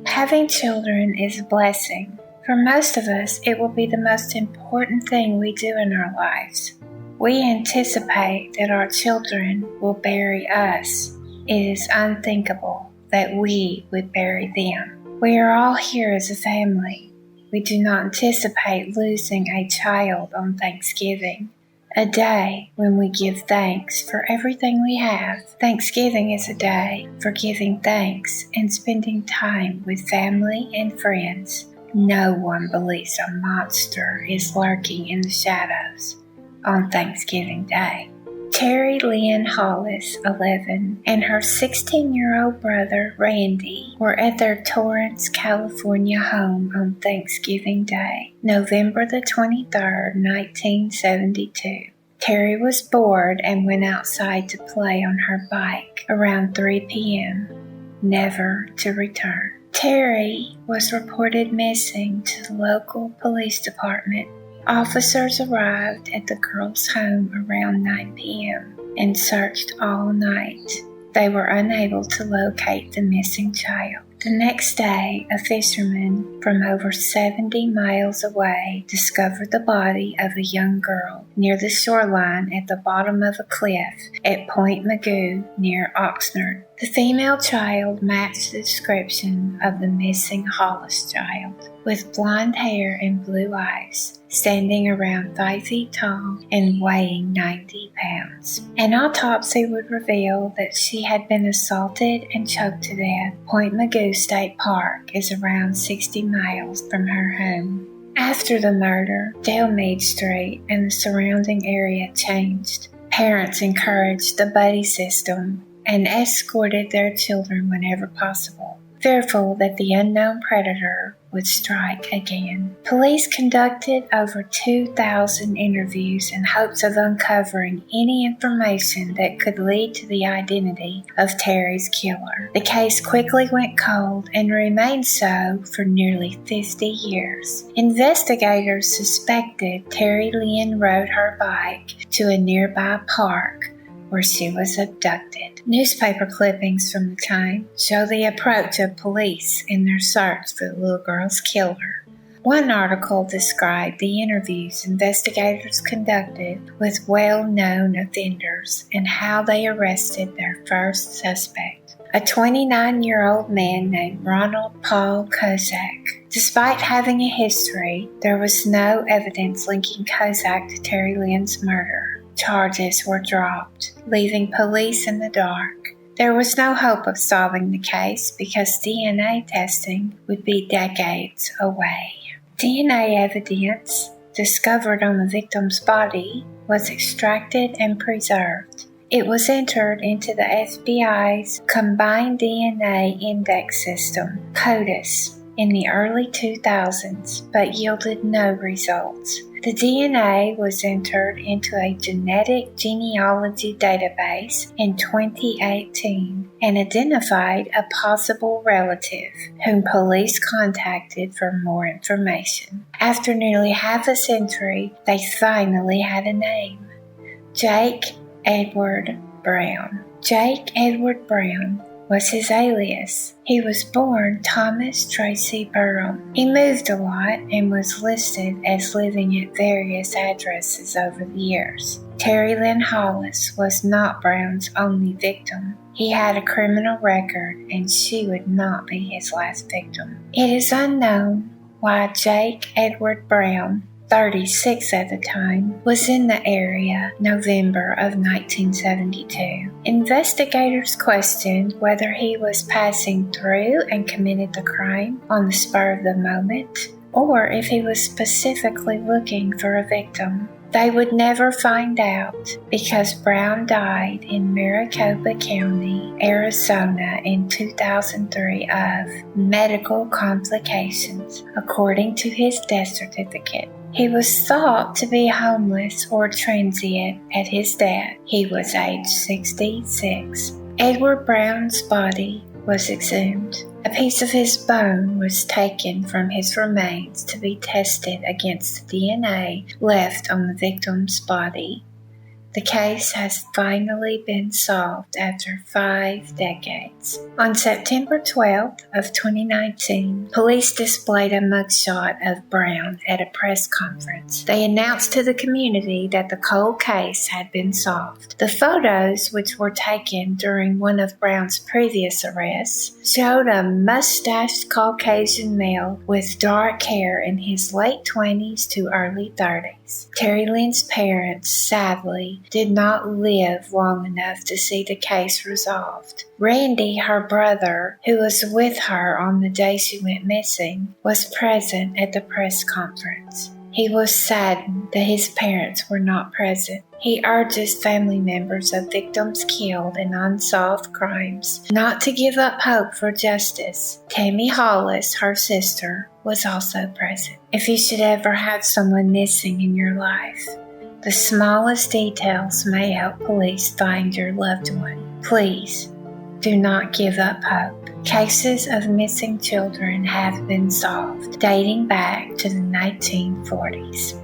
Having children is a blessing. For most of us, it will be the most important thing we do in our lives. We anticipate that our children will bury us. It is unthinkable that we would bury them. We are all here as a family. We do not anticipate losing a child on Thanksgiving, a day when we give thanks for everything we have. Thanksgiving is a day for giving thanks and spending time with family and friends. No one believes a monster is lurking in the shadows on Thanksgiving Day. Terri Lynn Hollis, 11, and her 16-year-old brother, Randy, were at their Torrance, California home on Thanksgiving Day, November the 23rd, 1972. Terri was bored and went outside to play on her bike around 3 p.m., never to return. Terri was reported missing to the local police department. Officers arrived at the girl's home around 9 p.m. and searched all night. They were unable to locate the missing child. The next day, a fisherman from over 70 miles away discovered the body of a young girl near the shoreline at the bottom of a cliff at Point Magoo near Oxnard. The female child matched the description of the missing Hollis child, with blonde hair and blue eyes, standing around 5 feet tall and weighing 90 pounds. An autopsy would reveal that she had been assaulted and choked to death. Point Magoo State Park is around 60 miles from her home. After the murder, Delmead Street and the surrounding area changed. Parents encouraged the buddy system and escorted their children whenever possible, fearful that the unknown predator would strike again. Police conducted over 2,000 interviews in hopes of uncovering any information that could lead to the identity of Terri's killer. The case quickly went cold and remained so for nearly 50 years. Investigators suspected Terri Lynn rode her bike to a nearby park where she was abducted. Newspaper clippings from the time show the approach of police in their search for the little girl's killer. One article described the interviews investigators conducted with well-known offenders and how they arrested their first suspect, a 29-year-old man named Ronald Paul Kozak. Despite having a history, there was no evidence linking Kozak to Terri Lynn's murder. Charges were dropped, leaving police in the dark. There was no hope of solving the case because DNA testing would be decades away. DNA evidence discovered on the victim's body was extracted and preserved. It was entered into the FBI's Combined DNA Index System, CODIS, in the early 2000s, but yielded no results. The DNA was entered into a genetic genealogy database in 2018 and identified a possible relative whom police contacted for more information. After nearly half a century, they finally had a name: Jake Edward Brown. Jake Edward Brown was his alias. He was born Thomas Tracy Burham. He moved a lot and was listed as living at various addresses over the years. Terri Lynn Hollis was not Brown's only victim. He had a criminal record, and she would not be his last victim. It is unknown why Jake Edward Brown, 36 at the time, was in the area November of 1972. Investigators questioned whether he was passing through and committed the crime on the spur of the moment, or if he was specifically looking for a victim. They would never find out because Brown died in Maricopa County, Arizona in 2003 of medical complications, according to his death certificate. He was thought to be homeless or transient at his death. He was age 66. Edward Brown's body was exhumed. A piece of his bone was taken from his remains to be tested against the DNA left on the victim's body. The case has finally been solved after 5 decades. On September 12th of 2019, police displayed a mugshot of Brown at a press conference. They announced to the community that the cold case had been solved. The photos, which were taken during one of Brown's previous arrests, showed a mustached Caucasian male with dark hair in his late 20s to early 30s. Terri Lynn's parents, sadly, did not live long enough to see the case resolved. Randy, her brother, who was with her on the day she went missing, was present at the press conference. He was saddened that his parents were not present. He urges family members of victims killed in unsolved crimes not to give up hope for justice. Tammy Hollis, her sister, was also present. If you should ever have someone missing in your life, the smallest details may help police find your loved one. Please, do not give up hope. Cases of missing children have been solved, dating back to the 1940s.